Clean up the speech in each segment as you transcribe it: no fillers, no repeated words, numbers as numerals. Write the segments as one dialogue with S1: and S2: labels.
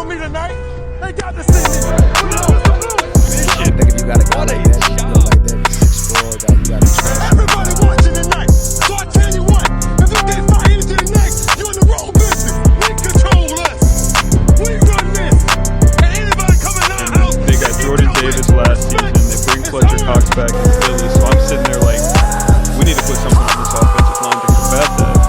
S1: me tonight. They got to see me.
S2: I think if you got a guy like that, you build like that, 6'4", you got to trust.
S1: Everybody watching tonight. So I tell you what, if you get fired into the next, you're in the wrong business. We control this. We run this. And anybody coming out of the house,
S3: they got Jordan Davis last season. They bring Fletcher Cox back in Philly. So I'm sitting there like, we need to put something on this offensive line to combat that.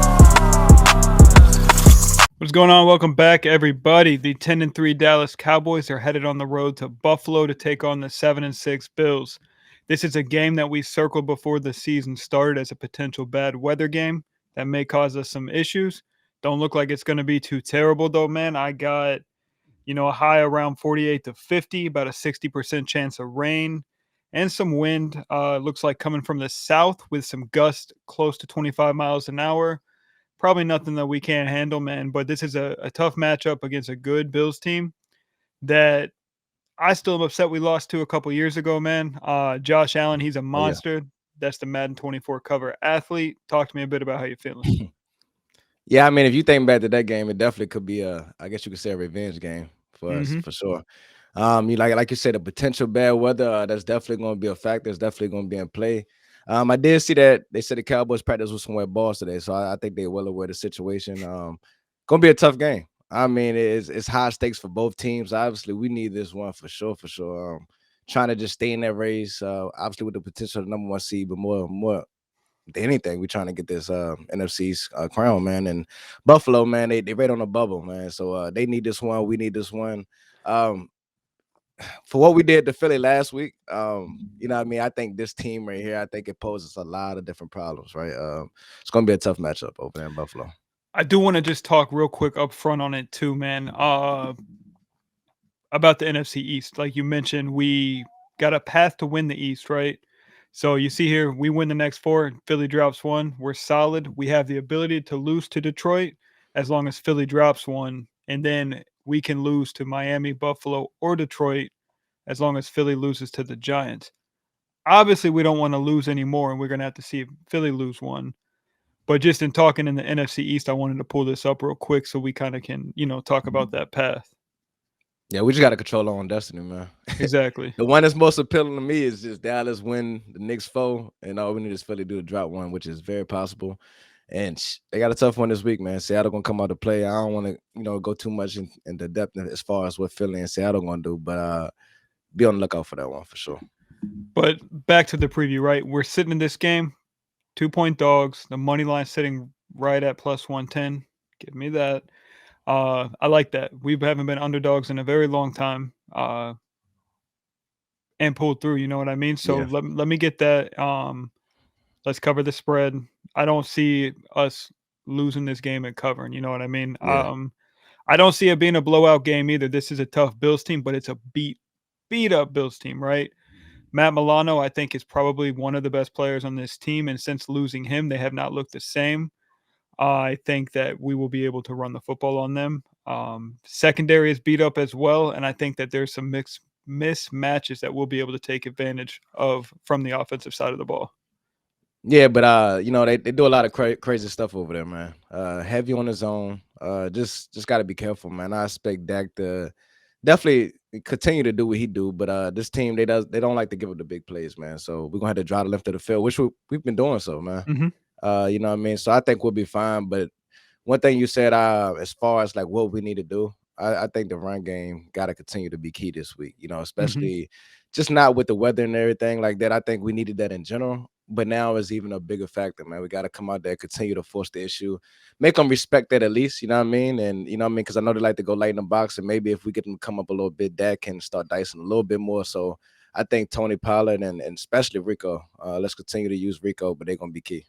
S3: What's going on? Welcome back, everybody. The 10-3 Dallas Cowboys are headed on the road to Buffalo to take on the 7-6 Bills. This is a game that we circled before the season started as a potential bad weather game that may cause us some issues. Don't look like it's going to be too terrible, though, man. I got, a high around 48 to 50, about a 60% chance of rain and some wind. Looks like coming from the south with some gusts close to 25 miles an hour. Probably nothing that we can't handle, man. But this is a tough matchup against a good Bills team that I still am upset we lost to a couple years ago, man. Josh Allen, he's a monster.
S2: Yeah.
S3: That's the Madden 24 cover athlete. Talk to me a bit about how you're feeling.
S2: Yeah, I mean, if you think back to that game, it definitely could be I guess you could say a revenge game for us, for sure. You like you said, the potential bad weather, that's definitely going to be a factor. It's definitely going to be in play. I did see that they said the Cowboys practice with some wet balls today, so I think they're well aware of the situation. Gonna be a tough game. I mean, it's high stakes for both teams. Obviously, we need this one for sure, for sure. Trying to just stay in that race, obviously with the potential of the number one seed, but more than anything, we're trying to get this NFC East crown, man. And Buffalo, man, they right on the bubble, man. So they need this one. We need this one. For what we did to Philly last week, you know what I mean? I think this team right here, I think it poses a lot of different problems, right? It's going to be a tough matchup over there in Buffalo.
S3: I do want to just talk real quick up front on it too, man. About the NFC East. Like you mentioned, we got a path to win the East, right? So you see here, we win the next four. Philly drops one. We're solid. We have the ability to lose to Detroit as long as Philly drops one. And then we can lose to Miami, Buffalo, or Detroit as long as Philly loses to the Giants. Obviously, we don't want to lose anymore, and we're going to have to see if Philly lose one. But just in talking in the NFC East, I wanted to pull this up real quick so we kind of can, talk about that path.
S2: Yeah, we just got to control our own destiny, man.
S3: Exactly.
S2: The one that's most appealing to me is just Dallas win the Knicks 4, and all we need is Philly to drop one, which is very possible. And they got a tough one this week, man. Seattle gonna come out to play. I don't want to, go too much into depth as far as what Philly and Seattle gonna do, but be on the lookout for that one for sure.
S3: But back to the preview, right? We're sitting in this game, 2-point dogs. The money line sitting right at plus 110. Give me that. I like that. We haven't been underdogs in a very long time. And pulled through, you know what I mean? So
S2: Yeah.
S3: let me get that. Let's cover the spread. I don't see us losing this game and covering, you know what I mean?
S2: Yeah.
S3: I don't see it being a blowout game either. This is a tough Bills team, but it's a beat up Bills team, right? Matt Milano, I think, is probably one of the best players on this team, and since losing him, they have not looked the same. I think that we will be able to run the football on them. Secondary is beat up as well, and I think that there's some mismatches that we'll be able to take advantage of from the offensive side of the ball.
S2: Yeah, but they do a lot of crazy stuff over there, man. Heavy on his own. Just got to be careful, man. I expect Dak to definitely continue to do what he do, but this team they don't like to give up the big plays, man. So we're gonna have to drive the left of the field, which we've been doing so, man. You know what I mean? So I think we'll be fine. But one thing you said, as far as like what we need to do, I think the run game got to continue to be key this week. Especially just not with the weather and everything like that. I think we needed that in general. But now is even a bigger factor, man. We got to come out there, continue to force the issue, make them respect that at least, you know what I mean? And, you know what I mean? Because I know they like to go light in the box, and maybe if we get them to come up a little bit, that can start dicing a little bit more. So I think Tony Pollard and especially Rico, let's continue to use Rico, but they're going to be key.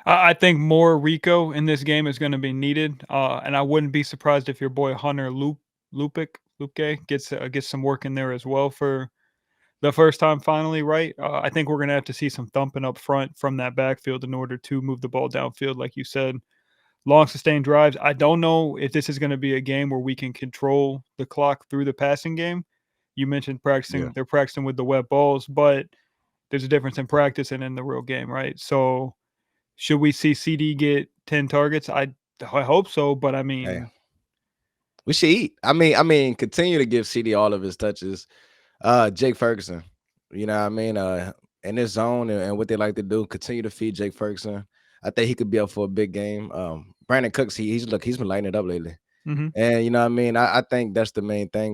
S3: I think more Rico in this game is going to be needed, and I wouldn't be surprised if your boy Hunter Luke gets some work in there as well for the first time finally, right? I think we're going to have to see some thumping up front from that backfield in order to move the ball downfield, like you said. Long sustained drives. I don't know if this is going to be a game where we can control the clock through the passing game. You mentioned practicing.
S2: Yeah.
S3: They're practicing with the wet balls, but there's a difference in practice and in the real game, right? So should we see CD get 10 targets? I hope so, but I mean,
S2: Hey, We should eat. I mean, continue to give CD all of his touches. Jake Ferguson, you know what I mean? In his zone and what they like to do, continue to feed Jake Ferguson. I think he could be up for a big game. Brandon Cooks, he's been lighting it up lately.
S3: Hmm.
S2: And you know what I mean? I think that's the main thing.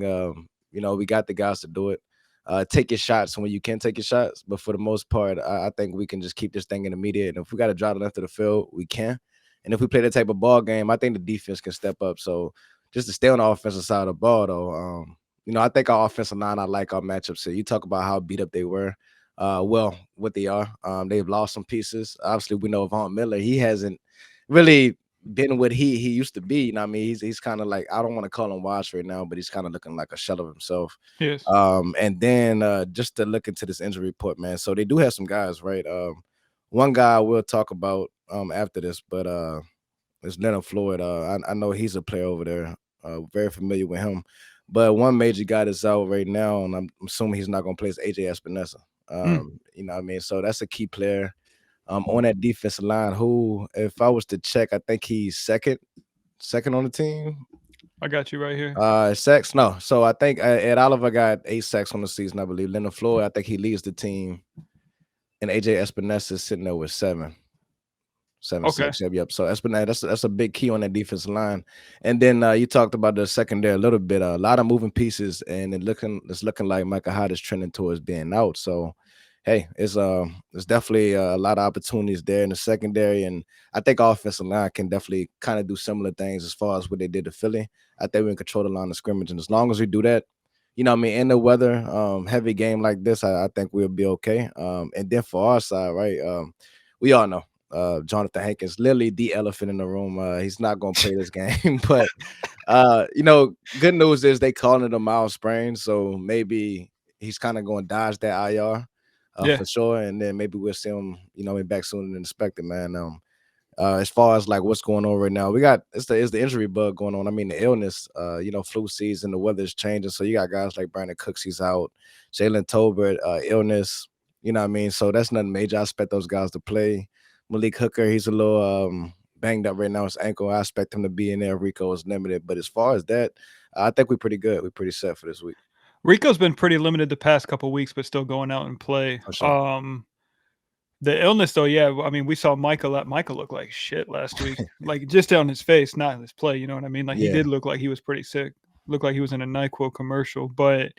S2: We got the guys to do it. Take your shots when you can take your shots. But for the most part, I think we can just keep this thing intermediate. And if we got to drive the left of the field, we can. And if we play that type of ball game, I think the defense can step up. So just to stay on the offensive side of the ball, though, I think our offensive line, I like our matchups here. You talk about how beat up they were. What they are. They've lost some pieces. Obviously, we know Von Miller. He hasn't really been what he used to be. You know what I mean? He's kind of like, I don't want to call him washed right now, but he's kind of looking like a shell of himself.
S3: Yes.
S2: And then just to look into this injury report, man. So they do have some guys, right? One guy we'll talk about after this, but it's Leonard Floyd. I know he's a player over there. Very familiar with him. But one major guy that's out right now, and I'm assuming he's not going to play, is AJ Espinosa. You know what I mean? So that's a key player on that defensive line. Who, if I was to check, I think he's second on the team.
S3: I got you right here.
S2: Sacks? No. So I think Ed Oliver got 8 sacks on the season, I believe. Leonard Floyd, I think he leads the team. And AJ Espinosa is sitting there with 7. 7
S3: Okay.
S2: sacks. Yep. So Espinosa, that's a big key on that defensive line. And then you talked about the secondary a little bit. A lot of moving pieces, and it's looking like Micah Hyde is trending towards being out. So hey, it's definitely a lot of opportunities there in the secondary, and I think our offensive line can definitely kind of do similar things as far as what they did to Philly. I think we can control the line of scrimmage, and as long as we do that, you know what I mean, in the weather, heavy game like this, I think we'll be okay. And then for our side, right, we all know Jonathan Hankins, literally the elephant in the room. He's not going to play this game, but good news is they calling it a mild sprain, so maybe he's kind of going to dodge that IR.
S3: Yeah.
S2: For sure, and then maybe we'll see him, back sooner than expected, man. As far as like what's going on right now, we got it's the injury bug going on. I mean, the illness, flu season, the weather's changing, so you got guys like Brandon Cooks, he's out, Jalen Tolbert, illness, you know what I mean. So that's nothing major. I expect those guys to play. Malik Hooker, he's a little banged up right now, his ankle. I expect him to be in there. Rico is limited, but as far as that, I think we're pretty good. We're pretty set for this week.
S3: Rico's been pretty limited the past couple weeks, but still going out and play.
S2: For sure.
S3: The illness, though, yeah. I mean, we saw Michael look like shit last week, like just on his face, not his play. You know what I mean? Like he
S2: Yeah.
S3: did look like he was pretty sick. Looked like he was in a NyQuil commercial. But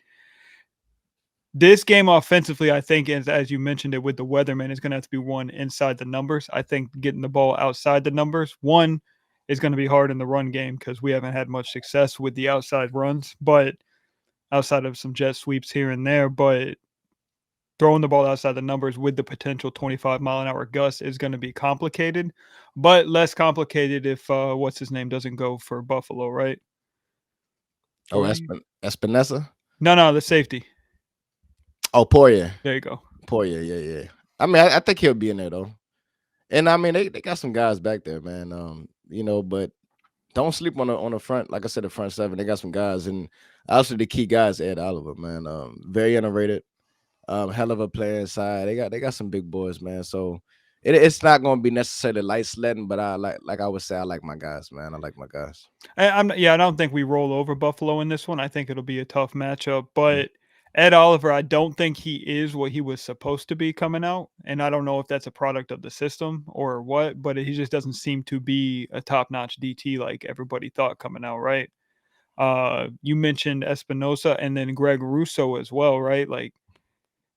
S3: this game offensively, I think, as you mentioned it with the weatherman, is going to have to be one inside the numbers. I think getting the ball outside the numbers, one, is going to be hard in the run game because we haven't had much success with the outside runs, but outside of some jet sweeps here and there. But throwing the ball outside the numbers with the potential 25-mile-an-hour gust is going to be complicated, but less complicated if what's his name doesn't go for Buffalo, right?
S2: Oh,
S3: Or
S2: Espinosa?
S3: no, the safety.
S2: Oh, Poirier.
S3: There you go.
S2: Poirier, yeah. I mean, I think he'll be in there though. And I mean, they got some guys back there, man. But don't sleep on the front. Like I said, the front 7, they got some guys, and also the key guys, Ed Oliver, man. Very underrated. Hell of a player inside. They got some big boys, man. So it's not going to be necessarily light sledding, but I like I would say, I like my guys, man. I like my guys.
S3: I don't think we roll over Buffalo in this one. I think it'll be a tough matchup, but Ed Oliver, I don't think he is what he was supposed to be coming out, and I don't know if that's a product of the system or what, but he just doesn't seem to be a top-notch DT like everybody thought coming out, right? You mentioned Espinosa and then Greg Russo as well, right? Like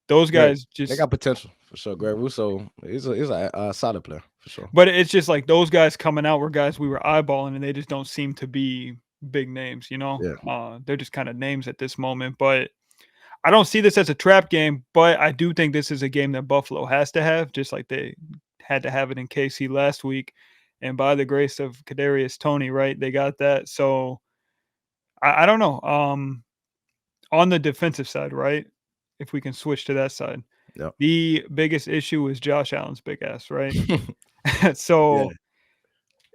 S3: those guys
S2: they got potential for sure. Greg Russo is a solid player for sure.
S3: But it's just like those guys coming out were guys we were eyeballing, and they just don't seem to be big names, you know?
S2: Yeah.
S3: They're just kind of names at this moment. But I don't see this as a trap game, but I do think this is a game that Buffalo has to have, just like they had to have it in KC last week. And by the grace of Kadarius Toney, right, they got that. So I don't know. On the defensive side, right, if we can switch to that side,
S2: Yep.
S3: the biggest issue is Josh Allen's big ass, right? So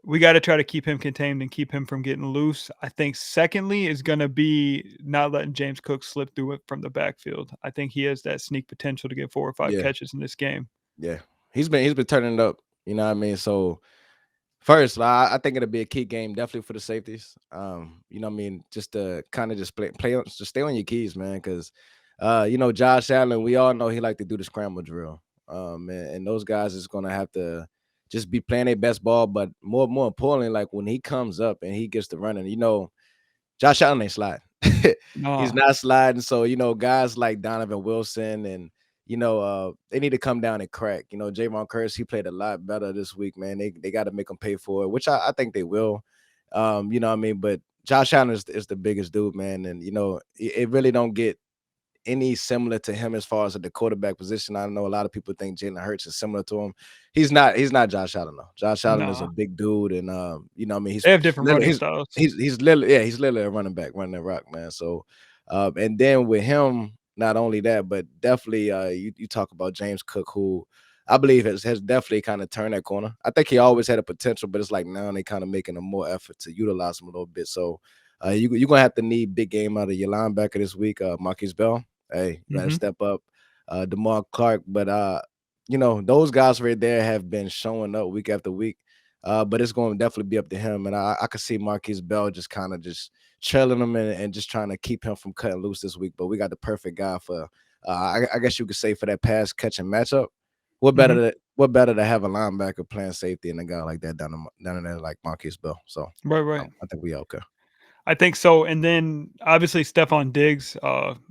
S3: we got to try to keep him contained and keep him from getting loose. I think secondly is going to be not letting James Cook slip through it from the backfield. I think he has that sneak potential to get 4 or 5 catches in this game.
S2: Yeah. He's been turning it up, you know what I mean? So First, I think it'll be a key game, definitely for the safeties. You know what I mean? Just to kind of just play on, just stay on your keys, man. Because you know, Josh Allen, we all know he like to do the scramble drill. And those guys is gonna have to just be playing their best ball, but more importantly, like when he comes up and he gets to running, you know, Josh Allen ain't sliding. He's
S3: No,
S2: not sliding. So, you know, guys like Donovan Wilson and you know, they need to come down and crack. You know, Javon Curse, he played a lot better this week, man. They got to make him pay for it, which I think they will. You know what I mean? But Josh Allen is the biggest dude, man. And, you know, it really don't get any similar to him as far as at the quarterback position. I know a lot of people think Jalen Hurts is similar to him. He's not Josh Allen though. Josh Allen is a
S3: no.
S2: big dude, and you know, what I mean,
S3: They have different
S2: literally
S3: running styles.
S2: he's literally yeah, he's literally a running back, running the rock, man. So, and then with him, not only that, but definitely, you talk about James Cook, who I believe has definitely kind of turned that corner. I think he always had a potential, but it's like now they kind of making a more effort to utilize him a little bit. So, you're gonna have to need big game out of your linebacker this week, Marquise Bell. Hey, you gotta
S3: Hmm.
S2: step up. DeMar Clark, but you know, those guys right there have been showing up week after week. But it's going to definitely be up to him. And I could see Marquise Bell just kind of just trailing him and just trying to keep him from cutting loose this week. But we got the perfect guy for I guess you could say for that pass catching matchup.
S3: Hmm.
S2: What better to have a linebacker playing safety and a guy like that down in there like Marquise Bell. So
S3: Right, right.
S2: I think we okay.
S3: I think so. And then obviously Stephon Diggs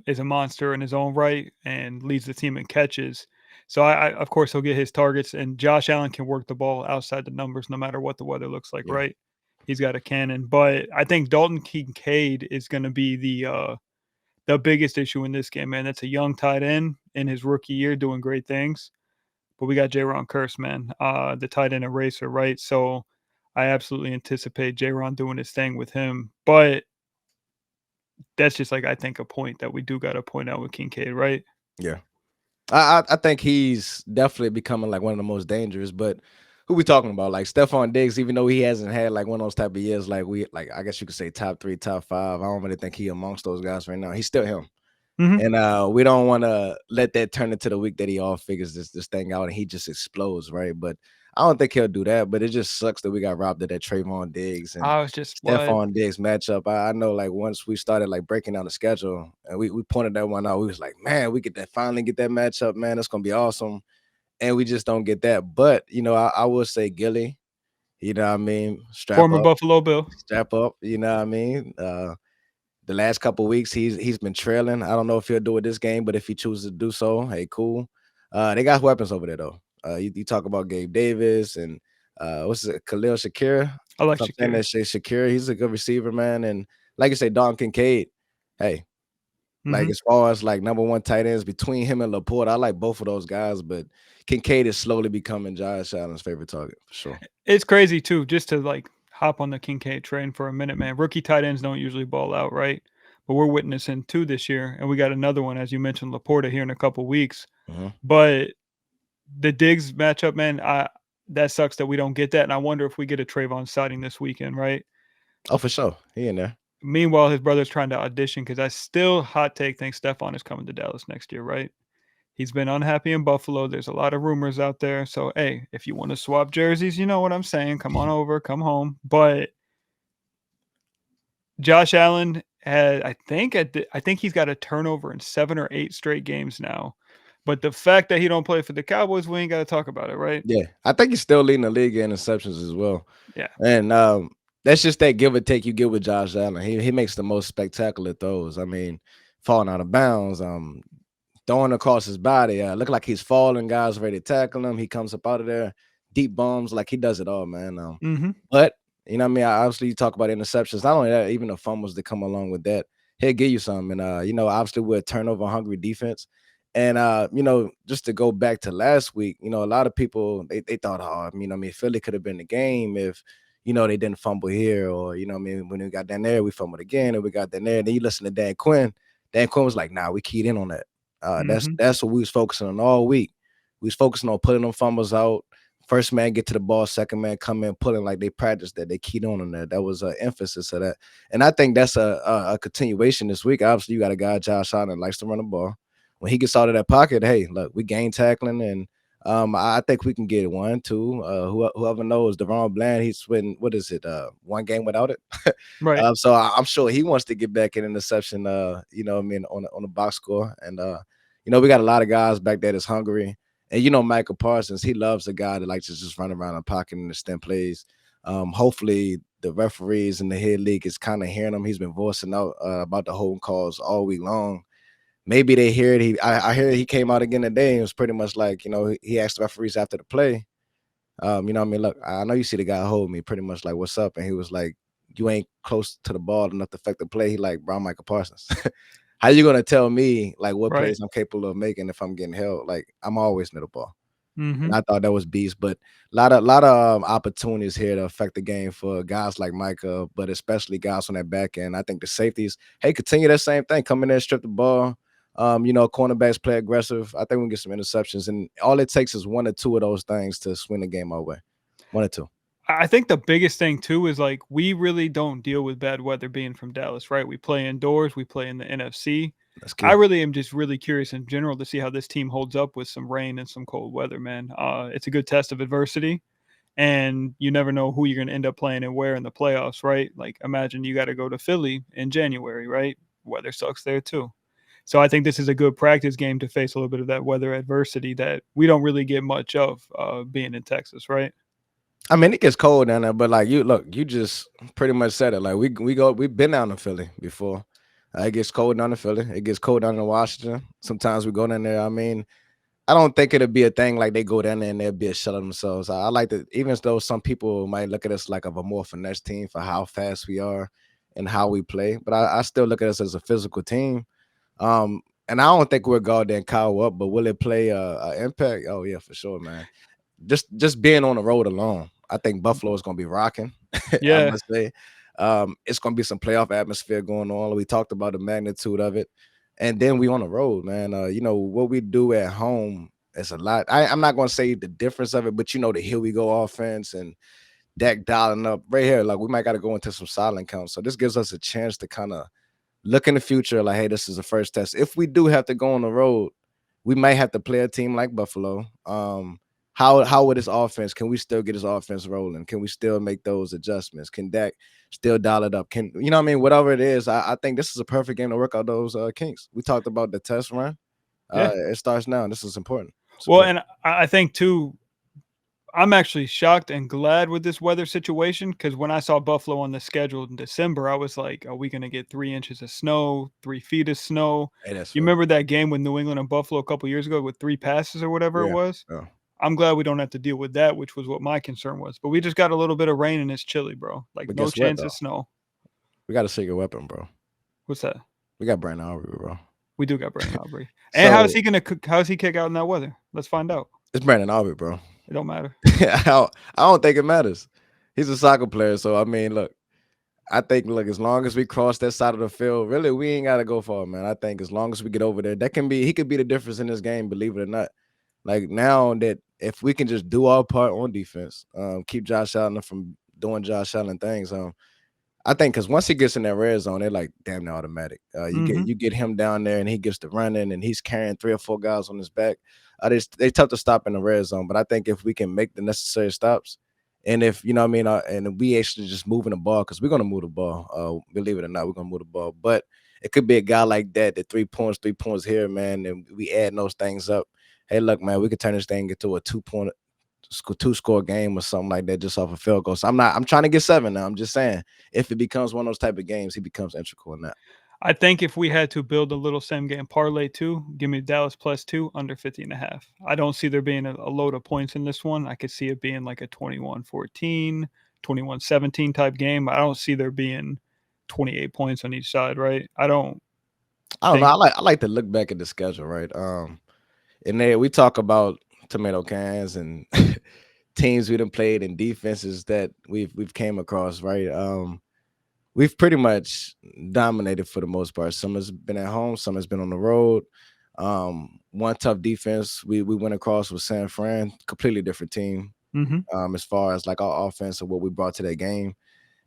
S3: is a monster in his own right and leads the team in catches. So I of course he'll get his targets, and Josh Allen can work the ball outside the numbers no matter what the weather looks like,
S2: Yeah.
S3: right? He's got a cannon. But I think Dalton Kincaid is gonna be the biggest issue in this game, man. That's a young tight end in his rookie year doing great things. But we got J-Ron Curse, man, the tight end eraser, right? So I absolutely anticipate J-Ron doing his thing with him. But that's just like I think a point that we do got to point out with Kincaid, right?
S2: Yeah. I think he's definitely becoming like one of the most dangerous. But who we talking about? Like Stephon Diggs, even though he hasn't had like one of those type of years, like we like I guess you could say top three, top five. I don't really think he amongst those guys right now. He's still him.
S3: Hmm.
S2: And we don't want to let that turn into the week that he all figures this thing out and he just explodes, right? But I don't think he'll do that. But it just sucks that we got robbed of that Trayvon Diggs and
S3: I was just what?
S2: Stephon Diggs matchup. I know like once we started like breaking down the schedule and we pointed that one out, we was like, man, we get that finally get that matchup, man. That's gonna be awesome. And we just don't get that. But you know, I will say Gilly, you know what I mean?
S3: Former Buffalo Bill.
S2: Strap up, you know what I mean? The last couple weeks he's been trailing. I don't know if he'll do it this game, but if he chooses to do so, hey, cool. They got weapons over there though. You talk about Gabe Davis and what's it, Khalil Shakir.
S3: I like
S2: If I'm saying
S3: Shakir.
S2: that shit, Shakir, he's a good receiver, man. And like you say, Don Kincaid. Hey, like
S3: Hmm.
S2: as far as like number one tight ends between him and Laporte, I like both of those guys, but Kincaid is slowly becoming Josh Allen's favorite target for sure.
S3: It's crazy too, just to like hop on the Kincaid train for a minute, man. Rookie tight ends don't usually ball out, right? But we're witnessing two this year, and we got another one, as you mentioned, Laporta here in a couple weeks.
S2: Mhm.
S3: But the Diggs matchup, man, I that sucks that we don't get that, and I wonder if we get a Trayvon sighting this weekend, right?
S2: Oh, for sure. He in there.
S3: Meanwhile, his brother's trying to audition because I still hot take think Stephon is coming to Dallas next year, right? He's been unhappy in Buffalo. There's a lot of rumors out there. So, hey, if you want to swap jerseys, you know what I'm saying. Come on over, come home. But Josh Allen had, I think he's got a turnover in 7 or 8 straight games now. But the fact that he don't play for the Cowboys, we ain't got to talk about it, right?
S2: Yeah, I think he's still leading the league in interceptions as well.
S3: Yeah.
S2: And that's just that give or take you get with Josh Allen. He makes the most spectacular throws. I mean, falling out of bounds, throwing across his body. Look like he's falling. Guys ready to tackle him. He comes up out of there, deep bombs. Like he does it all, man.
S3: Mm-hmm.
S2: But you know what I mean. Obviously, you talk about interceptions. Not only that, even the fumbles that come along with that, he'll give you some. And you know, obviously, we're a turnover hungry defense. And you know, just to go back to last week, you know, a lot of people they thought, oh, you know, I mean, Philly could have been the game if you know they didn't fumble here, or you know, I mean, when we got down there, we fumbled again, and we got down there. Then you listen to Dan Quinn. Dan Quinn was like, "Nah, we keyed in on that.
S3: Mm-hmm.
S2: That's what we was focusing on all week. We was focusing on putting them fumbles out. First man get to the ball, second man come in pulling like they practiced that. They keyed on that. That was an emphasis of that, and I think that's a continuation this week. Obviously, you got a guy Josh Allen likes to run the ball. When he gets out of that pocket, hey, look, we gain tackling and I think we can get one, two. Whoever knows, Deron Bland, he's been what is it? One game without it.
S3: Right.
S2: So I'm sure he wants to get back in interception. What I mean, on the box score, and we got a lot of guys back there that's hungry. And Michael Parsons, he loves a guy that likes to just run around the pocket and extend plays. Hopefully, the referees in the head league is kind of hearing him. He's been voicing out about the holding calls all week long. Maybe they hear it. I hear he came out again today and it was pretty much like, he asked the referees after the play. I mean, look, I know you see the guy hold me, pretty much like, what's up? And he was like, you ain't close to the ball enough to affect the play. He like, bro, I'm Michael Parsons. How you gonna tell me like what
S3: Right.
S2: plays I'm capable of making if I'm getting held? Like, I'm always near the ball.
S3: Mm-hmm.
S2: And I thought that was beast, but a lot of opportunities here to affect the game for guys like Micah, but especially guys on that back end. I think the safeties, hey, continue that same thing. Come in there, strip the ball. Cornerbacks play aggressive. I think we can get some interceptions, and all it takes is one or two of those things to swing the game our way. One or two.
S3: I think the biggest thing too is like we really don't deal with bad weather being from Dallas, right? We play indoors, we play in the NFC.
S2: That's
S3: I
S2: key.
S3: really am just really curious in general to see how this team holds up with some rain and some cold weather, man. It's a good test of adversity, and you never know who you're going to end up playing and where in the playoffs, right? Like imagine you got to go to Philly in January, right? Weather sucks there too. So I think this is a good practice game to face a little bit of that weather adversity that we don't really get much of being in Texas, right?
S2: I mean, it gets cold down there, but like you just pretty much said it. Like we've been down to Philly before. It gets cold down in Philly. It gets cold down in Washington. Sometimes we go down there. I mean, I don't think it'll be a thing like they go down there and they'll be a shell of themselves. I like to, even though some people might look at us like of a more finesse team for how fast we are and how we play, but I still look at us as a physical team. And I don't think we're goddamn cow up, but will it play a impact? Oh yeah, for sure, man. Just being on the road alone, I think Buffalo is gonna be rocking. I
S3: Yeah.
S2: must say, it's gonna be some playoff atmosphere going on. We talked about the magnitude of it, and then we on the road, man. What we do at home is a lot. I'm not gonna say the difference of it, but the here we go offense and Dak dialing up right here. Like we might got to go into some silent counts. So this gives us a chance to kind of look in the future. Like, hey, this is the first test. If we do have to go on the road, we might have to play a team like Buffalo. How would this offense? Can we still get his offense rolling? Can we still make those adjustments? Can Dak still dial it up? Can what I mean? Whatever it is, I think this is a perfect game to work out those kinks. We talked about the test run.
S3: Yeah.
S2: It starts now. This is important. It's
S3: Well,
S2: important.
S3: and I think too, I'm actually shocked and glad with this weather situation because when I saw Buffalo on the schedule in December, I was like, are we going to get 3 inches of snow, 3 feet of snow?
S2: Hey, that's
S3: You
S2: real.
S3: remember that game with New England and Buffalo a couple years ago with 3 passes or whatever it
S2: Yeah.
S3: was?
S2: Yeah.
S3: I'm glad we don't have to deal with that, which was what my concern was. But we just got a little bit of rain and it's chilly, bro. Like
S2: But
S3: no
S2: guess what
S3: chance
S2: though?
S3: of snow.
S2: We got a secret weapon, bro.
S3: What's that?
S2: We got Brandon Aubrey, bro.
S3: We do got Brandon Aubrey. And how is
S2: So
S3: he gonna cook? How is he kick out in that weather? Let's find out.
S2: it's Brandon Aubrey, bro.
S3: It don't matter.
S2: I don't think it matters. He's a soccer player, so I mean, look, I think as long as we cross that side of the field, really, we ain't gotta go far, man. I think as long as we get over there, he could be the difference in this game, believe it or not. Like now that if we can just do our part on defense, keep Josh Allen from doing Josh Allen things, I think because once he gets in that red zone, they're like damn near automatic.
S3: Mhm.
S2: You get him down there and he gets to running and he's carrying 3 or 4 guys on his back. They tough to stop in the red zone, but I think if we can make the necessary stops, and if you know what I mean, and we actually just moving the ball because we're gonna move the ball. Believe it or not, we're gonna move the ball. But it could be a guy like that, the 3 points here, man, and we add those things up. Hey, look, man, we could turn this thing into a 2-score game or something like that just off a field goal. So I'm trying to get 7 now. I'm just saying if it becomes one of those type of games, he becomes integral in that.
S3: I think if we had to build a little same game parlay too, give me Dallas +2 under 50.5. I don't see there being a load of points in this one. I could see it being like a 21-14, 21-17 type game. I don't see there being 28 points on each side, right? I don't
S2: I don't know.
S3: think
S2: I like to look back at the schedule, right? And there we talk about tomato cans and teams we done played and defenses that we've came across, right? We've pretty much dominated for the most part. Some has been at home, some has been on the road. One tough defense we went across with San Fran, completely different team.
S3: Mhm.
S2: As far as like our offense and what we brought to that game.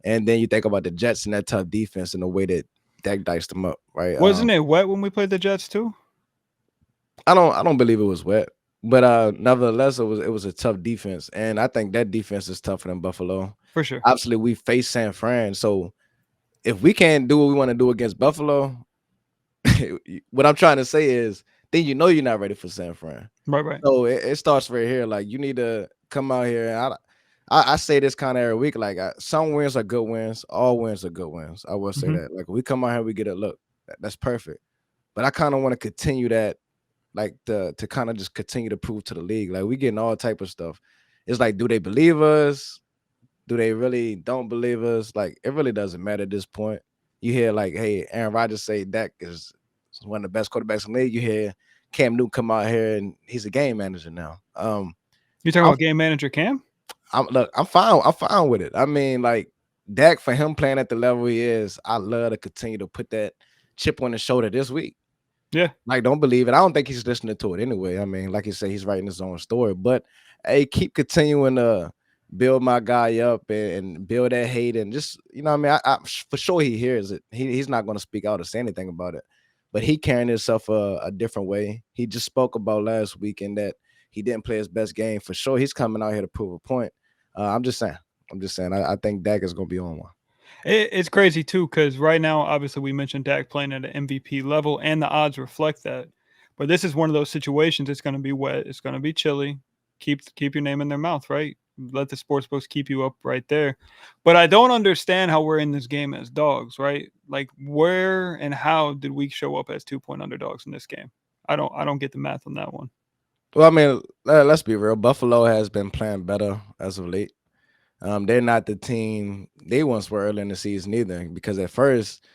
S2: And then you think about the Jets and that tough defense and the way that Dak diced them up, right?
S3: Wasn't it wet when we played the Jets too?
S2: I don't believe it was wet. But nevertheless, it was a tough defense, and I think that defense is tougher than Buffalo.
S3: For sure.
S2: Obviously, we face San Fran, so if we can't do what we want to do against Buffalo, what I'm trying to say is, then you're not ready for San Fran.
S3: Right, right.
S2: So it starts right here. Like you need to come out here. And I say this kind of every week. Like some wins are good wins. All wins are good wins. I will say
S3: Mhm.
S2: that. Like we come out here, we get a look. That's perfect. But I kind of want to continue that, like to kind of just continue to prove to the league. Like we getting all type of stuff. It's like, do they believe us? Do they really don't believe us? Like it really doesn't matter at this point. You hear like, hey, Aaron Rodgers say Dak is one of the best quarterbacks in the league. You hear Cam Newton come out here and he's a game manager now.
S3: You talking
S2: I'm,
S3: about game manager Cam?
S2: I'm fine. I'm fine with it. I mean, like Dak, for him playing at the level he is, I love to continue to put that chip on his shoulder this week.
S3: Yeah.
S2: Like, don't believe it. I don't think he's listening to it anyway. I mean, like you said, he's writing his own story. But hey, keep continuing to build my guy up and build that hate and just what I mean. I for sure he hears it. He's not going to speak out or say anything about it, but he carrying himself a different way. He just spoke about last weekend that he didn't play his best game. For sure, he's coming out here to prove a point. I'm just saying. I think Dak is going to be on one.
S3: It's crazy too, because right now, obviously, we mentioned Dak playing at an MVP level, and the odds reflect that. But this is one of those situations. It's going to be wet. It's going to be chilly. Keep your name in their mouth, right? Let the sports books keep you up right there. But I don't understand how we're in this game as dogs, right? Like where and how did we show up as 2-point underdogs in this game? I don't get the math on that one.
S2: Well, I mean, let's be real. Buffalo has been playing better as of late. They're not the team they once were early in the season either. Because at first,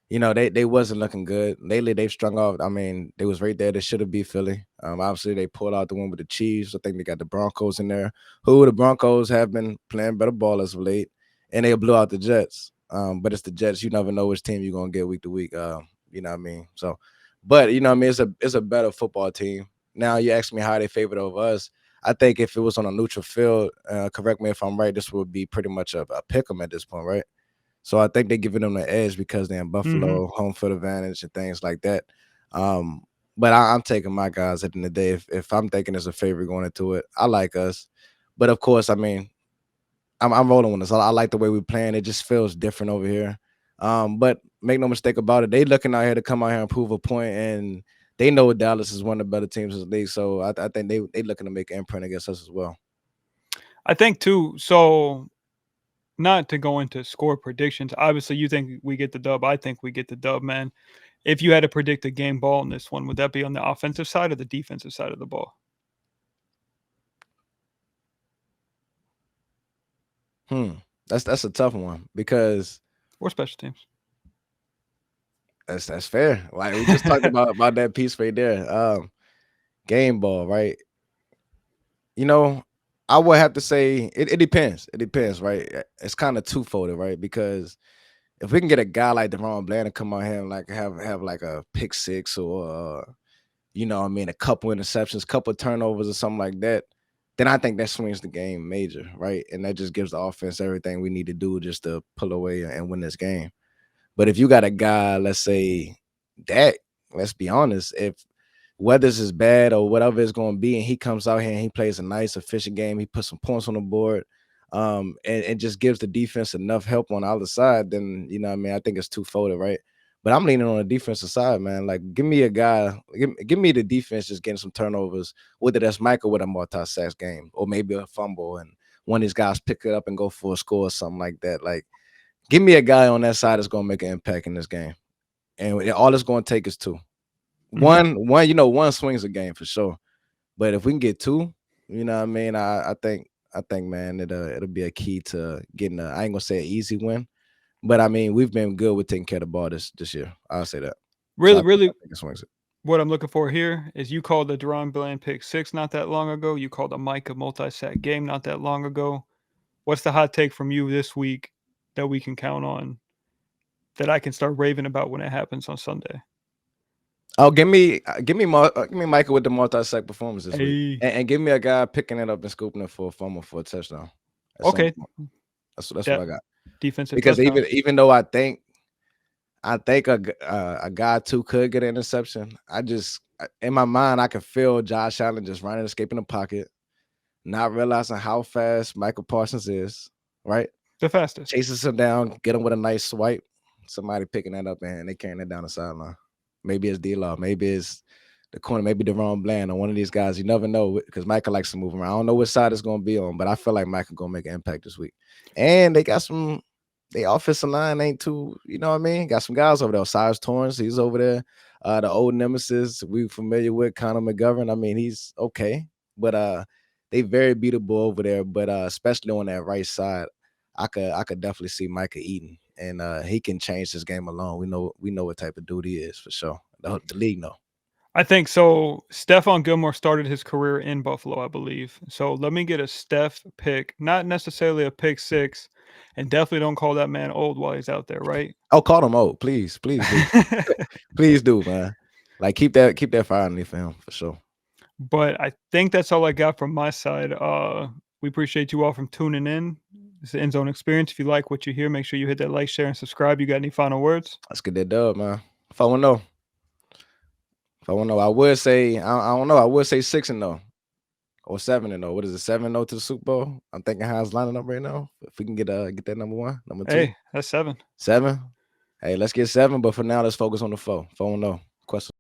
S2: they wasn't looking good. Lately, they've strung off. I mean, they was right there. They should have beat Philly. Obviously, they pulled out the one with the Chiefs. I think they got the Broncos in there. Who the Broncos have been playing better ball as of late, and they blew out the Jets. But it's the Jets. You never know which team you're gonna get week to week. You know what I mean? So, but you know what I mean. It's a better football team. Now you ask me how they favored over us. I think if it was on a neutral field, correct me if I'm right, this would be pretty much a pick 'em at this point, right? So I think they're giving them the edge because they're in
S3: Hmm.
S2: Buffalo, home field advantage and things like that. Um, but I'm taking my guys at the end of the day. If I'm thinking there's a favorite going into it, I like us. But of course, I mean, I'm rolling with us. I like the way we're playing. It just feels different over here. But make no mistake about it, they looking out here to come out here and prove a point, and they know Dallas is one of the better teams in the league. So I think they looking to make an imprint against us as well.
S3: I think too. So not to go into score predictions. Obviously, you think we get the dub. I think we get the dub, man. If you had to predict a game ball in this one, would that be on the offensive side or the defensive side of the ball?
S2: Hmm. That's a tough one because
S3: Or special teams?
S2: that's fair. Like we just talked about that piece right there. Game ball, right? You know, I would have to say it depends. It depends, right? It's kind of twofold, right? Because if we can get a guy like Deron Bland to come out here and like have like a pick six or what I mean, a couple interceptions, couple turnovers or something like that, then I think that swings the game major, right? And that just gives the offense everything we need to do just to pull away and win this game. But if you got a guy, let's say Dak, let's be honest, if weather's is bad or whatever it's going to be, and he comes out here and he plays a nice, efficient game, he puts some points on the board, and just gives the defense enough help on the other side, then what I mean, I think it's two-folded, right? But I'm leaning on the defensive side, man. Like, give me a guy, give me the defense just getting some turnovers, whether that's Michael with a multi-sacks game or maybe a fumble, and one of these guys pick it up and go for a score or something like that. Like, give me a guy on that side that's going to make an impact in this game, and all it's going to take is two.
S3: Mhm.
S2: One swings a game for sure. But if we can get two, you know what I mean? I think, man, it'll be a key to getting I ain't gonna say an easy win, but I mean we've been good with taking care of the ball this year. I'll say that. So
S3: Really,
S2: I
S3: really,
S2: think it swings it.
S3: what I'm looking for here is you called the Deron Bland pick six not that long ago. You called a Micah multi-sack game not that long ago. What's the hot take from you this week that we can count on that I can start raving about when it happens on Sunday?
S2: Oh, give me Michael with the multi-sack performance this week,
S3: Hey,
S2: and give me a guy picking it up and scooping it for a fumble for a touchdown at some
S3: okay,
S2: point. That's what
S3: that
S2: I got.
S3: defensive
S2: Because
S3: touchdown.
S2: even though I think a guy too could get an interception. I just in my mind, I could feel Josh Allen just running, escaping the pocket, not realizing how fast Michael Parsons is, right?
S3: The fastest.
S2: Chases him down, get him with a nice swipe. Somebody picking that up and they carrying it down the sideline. Maybe it's D-Law, maybe it's the corner, maybe DeRon Bland, or one of these guys. You never know because Michael likes to move around. I don't know which side it's going to be on, but I feel like Michael going to make an impact this week. And they got some. The offensive line ain't too, you know what I mean? Got some guys over there. Cyrus Torrance, he's over there. The old nemesis we familiar with, Connor McGovern. I mean, he's okay, but they very beatable over there. But especially on that right side, I could definitely see Micah Eaton, and he can change this game alone. We know what type of dude he is for sure. The league know.
S3: I think so. Stephon Gilmore started his career in Buffalo, I believe. So let me get a Steph pick, not necessarily a pick six, and definitely don't call that man old while he's out there, right?
S2: Oh, call him old, please do, please do, man. Like keep that fire underneath for him for sure.
S3: But I think that's all I got from my side. We appreciate you all from tuning in. It's the End Zone Experience. If you like what you hear, make sure you hit that like, share, and subscribe. You got any final words?
S2: Let's get that dub, man. If I want to know, I would say I don't know. I would say 6-0 or 7-0. What is it? 7-0 to the Super Bowl. I'm thinking how it's lining up right now. If we can get that number 1, number 2.
S3: Hey, that's 7.
S2: 7. Hey, let's get 7. But for now, let's focus on the 4. 4-0. Question.